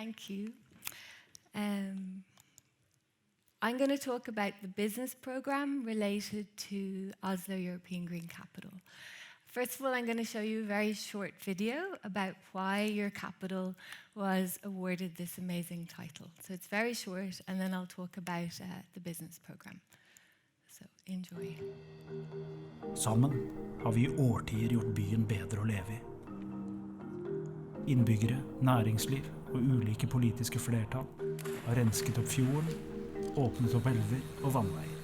Thank you. I'm going to talk about the business program related to Oslo European Green Capital. First of all, I'm going to show you a very short video about why your capital was awarded this amazing title. So it's very short, and then I'll talk about the business program. So enjoy. Sammen har vi I årtier gjort byen bedre å leve I. Innbyggere, næringsliv og ulike politiske flertall har rensket opp fjorden, åpnet opp elver og vannveier.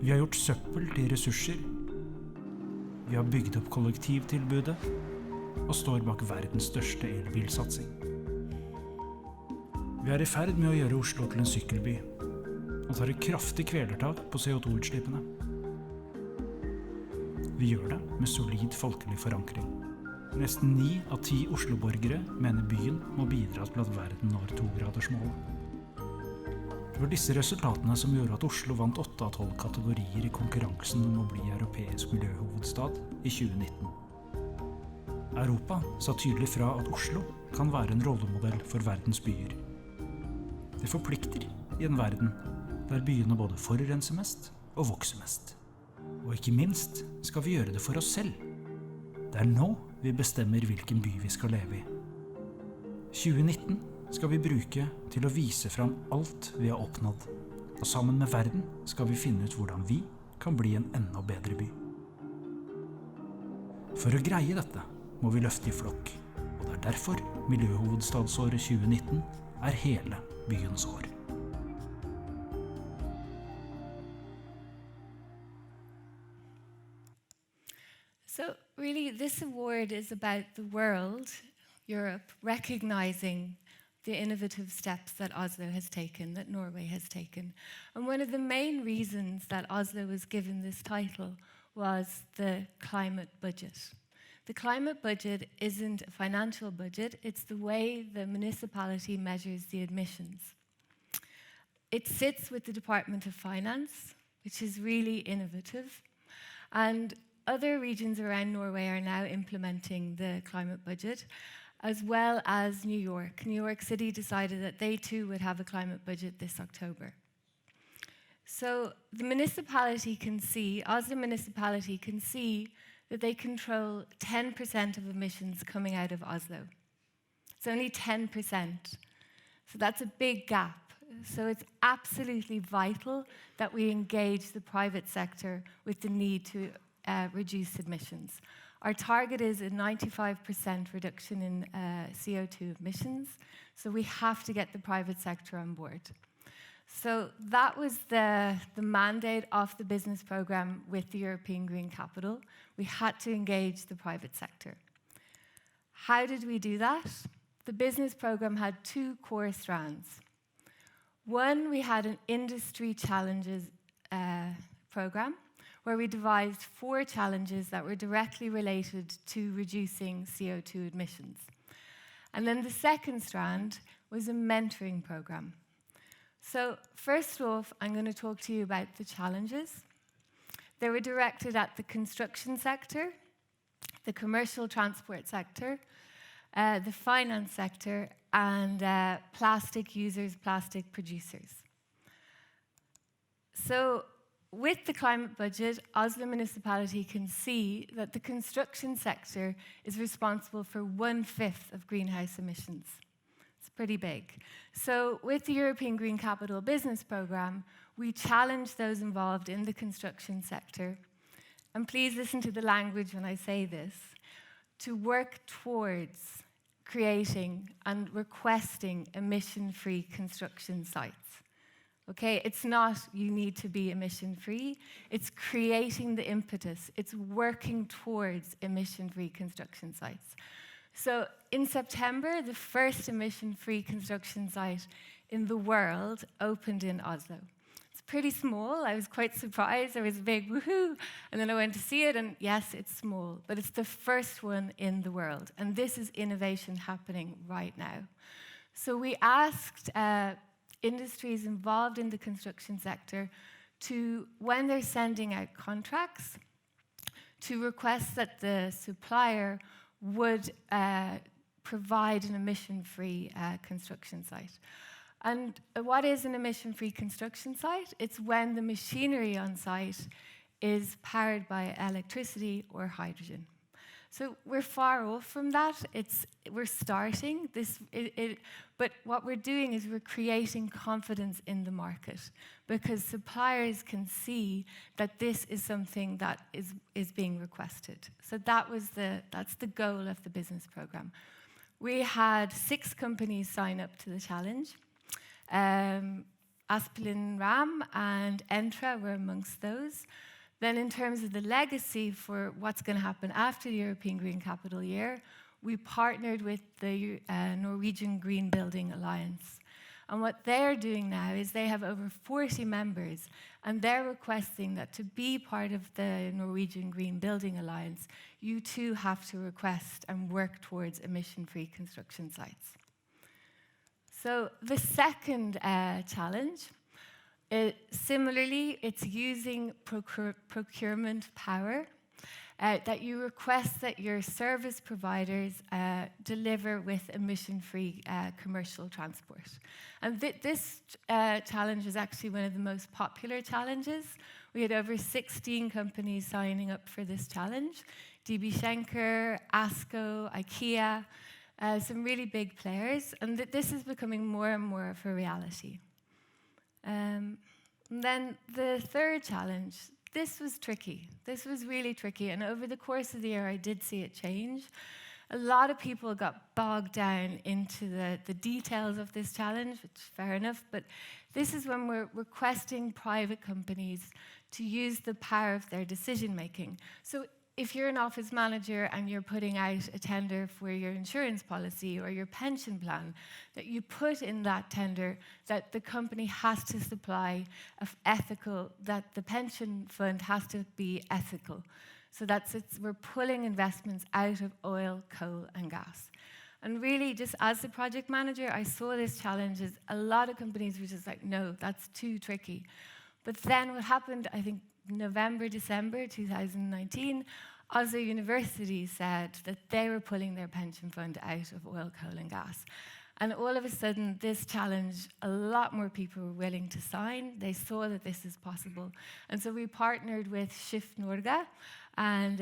Vi har gjort søppel til ressurser. Vi har bygd opp kollektivtilbudet og står bak verdens største elbilsatsing. Vi I ferd med å gjøre Oslo til en sykkelby og tar et kraftig kvelertak på CO2-utslippene. Vi gjør det med solid folkelig forankring. Nesten 9 av 10 Oslo-borgere mener byen må bidra til at verden når 2-gradersmålet. Det var disse resultatene som gjorde at Oslo vant 8 av 12 kategorier I konkurransen om å bli europeisk miljøhovedstad I 2019. Europa sa tydelig fra at Oslo kan være en rollemodell for verdens byer. Det forplikter I en verden der byene både forurenser mest og vokser mest. Og ikke minst skal vi gjøre det for oss selv. Det nå vi bestemmer hvilken by vi skal leve I. 2019 skal vi bruke til å vise fram alt vi har oppnådd, og sammen med verden skal vi finne ut hvordan vi kan bli en enda bedre by. For å greie dette må vi løfte I flokk, og det derfor Miljøhovedstadsåret 2019 hele byens år. So really, this award is about the world, Europe, recognizing the innovative steps that Oslo has taken, that Norway has taken. And one of the main reasons that Oslo was given this title was the climate budget. The climate budget isn't a financial budget, it's the way the municipality measures the emissions. It sits with the Department of Finance, which is really innovative, and other regions around Norway are now implementing the climate budget, as well as New York. New York City decided that they too would have a climate budget this October. So the municipality can see, Oslo municipality can see that they control 10% of emissions coming out of Oslo. It's only 10%. So that's a big gap. So it's absolutely vital that we engage the private sector with the need to reduce emissions. Our target is a 95% reduction in CO2 emissions, so we have to get the private sector on board. So that was the mandate of the business program with the European Green Capital. We had to engage the private sector. How did we do that? The business program had 2 core strands. One, we had an industry challenges program, where we devised 4 challenges that were directly related to reducing CO2 emissions. And then the second strand was a mentoring program. So first off, I'm going to talk to you about the challenges. They were directed at the construction sector, the commercial transport sector, the finance sector, and plastic users, plastic producers. So with the climate budget, Oslo municipality can see that the construction sector is responsible for 1/5 of greenhouse emissions. It's pretty big. So with the European Green Capital Business Program, we challenge those involved in the construction sector, and please listen to the language when I say this, to work towards creating and requesting emission-free construction sites. Okay, it's not you need to be emission-free, it's creating the impetus, it's working towards emission-free construction sites. So in September, the first emission-free construction site in the world opened in Oslo. It's pretty small, I was quite surprised, there was a big woohoo, and then I went to see it, and yes, it's small, but it's the first one in the world, and this is innovation happening right now. So we asked industries involved in the construction sector to, when they're sending out contracts, to request that the supplier would provide an emission-free construction site. And what is an emission-free construction site? It's when the machinery on site is powered by electricity or hydrogen. So we're far off from that. We're starting this, but what we're doing is we're creating confidence in the market, because suppliers can see that this is something that is being requested. So that's the goal of the business program. We had 6 companies sign up to the challenge. Asplin Ram and Entra were amongst those. Then in terms of the legacy for what's going to happen after the European Green Capital Year, we partnered with the Norwegian Green Building Alliance. And what they're doing now is they have over 40 members, and they're requesting that to be part of the Norwegian Green Building Alliance, you too have to request and work towards emission-free construction sites. So the second challenge, similarly, it's using procurement power that you request that your service providers deliver with emission-free commercial transport. And this challenge was actually one of the most popular challenges. We had over 16 companies signing up for this challenge. DB Schenker, ASCO, IKEA, some really big players. And this is becoming more and more of a reality. And then the third challenge, this was tricky. This was really tricky, and over the course of the year, I did see it change. A lot of people got bogged down into the details of this challenge, which is fair enough, but this is when we're requesting private companies to use the power of their decision-making. So if you're an office manager and you're putting out a tender for your insurance policy or your pension plan, that you put in that tender that the company has to supply that the pension fund has to be ethical. So we're pulling investments out of oil, coal, and gas. And really, just as the project manager, I saw this challenge as a lot of companies were just like, no, that's too tricky. But then what happened, I think, November, December 2019, Oslo University said that they were pulling their pension fund out of oil, coal, and gas. And all of a sudden, this challenge, a lot more people were willing to sign. They saw that this is possible. And so we partnered with Skift Norge, and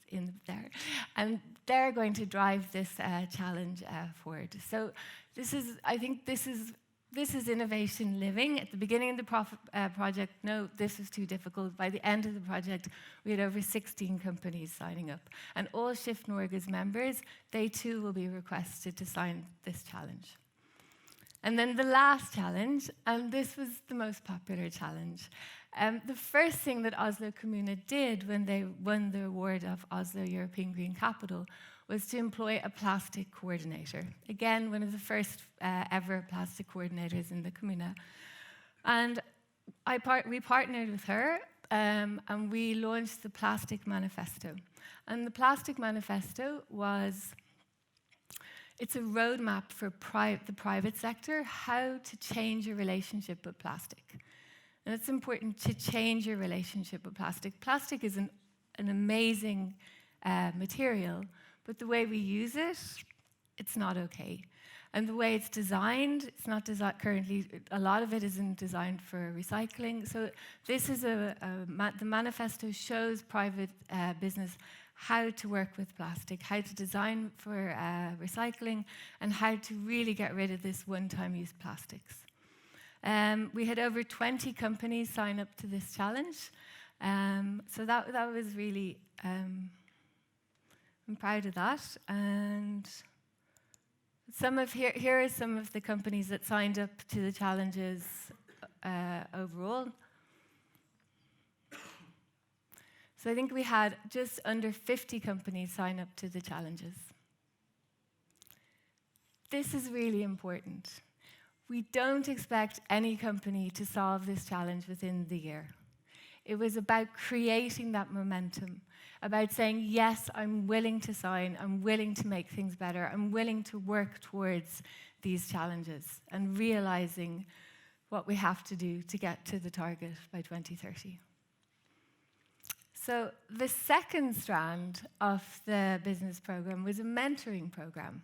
in there, and they're going to drive this challenge forward. So I think this is innovation living. At the beginning of the project, no, this was too difficult. By the end of the project, we had over 16 companies signing up. And all Skift Norge's members, they too will be requested to sign this challenge. And then the last challenge, and this was the most popular challenge. The first thing that Oslo Kommune did when they won the award of Oslo European Green Capital was to employ a plastic coordinator. Again, one of the first ever plastic coordinators in the Kommune. And we partnered with her, and we launched the Plastic Manifesto. And the Plastic Manifesto it's a roadmap for the private sector, how to change your relationship with plastic. And it's important to change your relationship with plastic. Plastic is an amazing material, but the way we use it, it's not okay. And the way it's designed, it's not currently, a lot of it isn't designed for recycling. So this is the manifesto shows private business how to work with plastic, how to design for recycling, and how to really get rid of this one-time use plastics. We had over 20 companies sign up to this challenge. So that was really, I'm proud of that. And here are some of the companies that signed up to the challenges overall. So I think we had just under 50 companies sign up to the challenges. This is really important. We don't expect any company to solve this challenge within the year. It was about creating that momentum, about saying, yes, I'm willing to sign, I'm willing to make things better, I'm willing to work towards these challenges, and realizing what we have to do to get to the target by 2030. So the second strand of the business program was a mentoring program.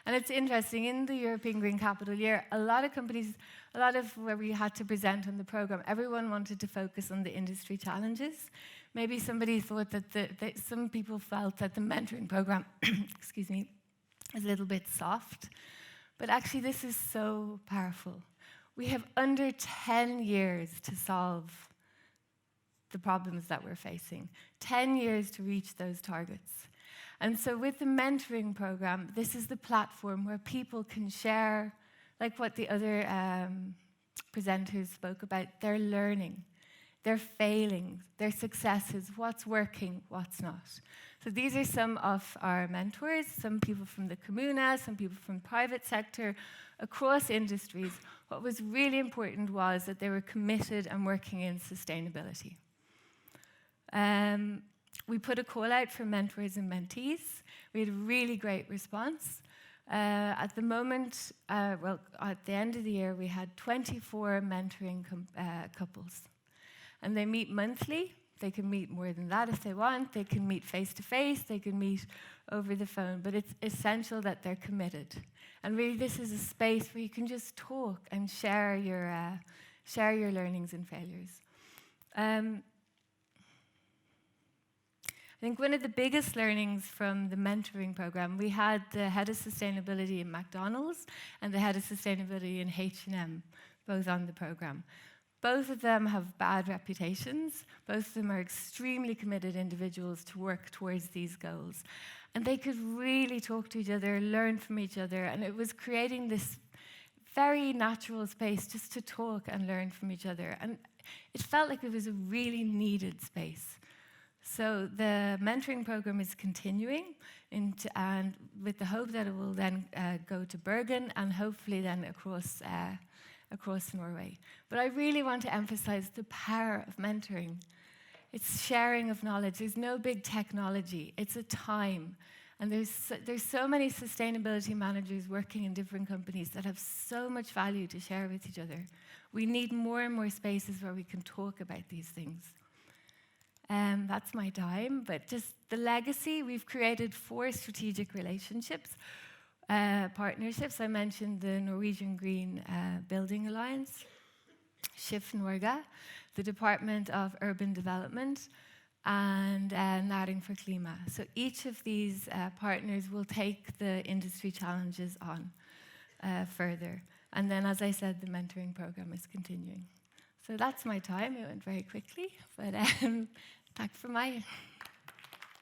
And it's interesting, in the European Green Capital Year, a lot of companies, a lot of where we had to present on the program, everyone wanted to focus on the industry challenges. Maybe somebody thought that some people felt that the mentoring program, excuse me, is a little bit soft. But actually, this is so powerful. We have under 10 years to solve the problems that we're facing, 10 years to reach those targets. And so with the mentoring program, this is the platform where people can share, like what the other presenters spoke about, their learning, their failings, their successes, what's working, what's not. So these are some of our mentors, some people from the Kommune, some people from private sector, across industries. What was really important was that they were committed and working in sustainability. We put a call out for mentors and mentees. We had a really great response. At the moment, at the end of the year, we had 24 mentoring couples. And they meet monthly. They can meet more than that if they want. They can meet face-to-face. They can meet over the phone. But it's essential that they're committed. And really, this is a space where you can just talk and share your learnings and failures. I think one of the biggest learnings from the mentoring program, we had the head of sustainability in McDonald's and the head of sustainability in H&M, both on the program. Both of them have bad reputations. Both of them are extremely committed individuals to work towards these goals. And they could really talk to each other, learn from each other, and it was creating this very natural space just to talk and learn from each other. And it felt like it was a really needed space. So the mentoring program is continuing, and with the hope that it will then go to Bergen and hopefully then across Norway. But I really want to emphasize the power of mentoring. It's sharing of knowledge. There's no big technology. It's a time. And there's so many sustainability managers working in different companies that have so much value to share with each other. We need more and more spaces where we can talk about these things. That's my time, but just the legacy, we've created 4 strategic relationships, partnerships. I mentioned the Norwegian Green Building Alliance, Shift Norge, the Department of Urban Development, and Næring for Klima. So each of these partners will take the industry challenges on further. And then, as I said, the mentoring program is continuing. So that's my time. It went very quickly, but tack for meg.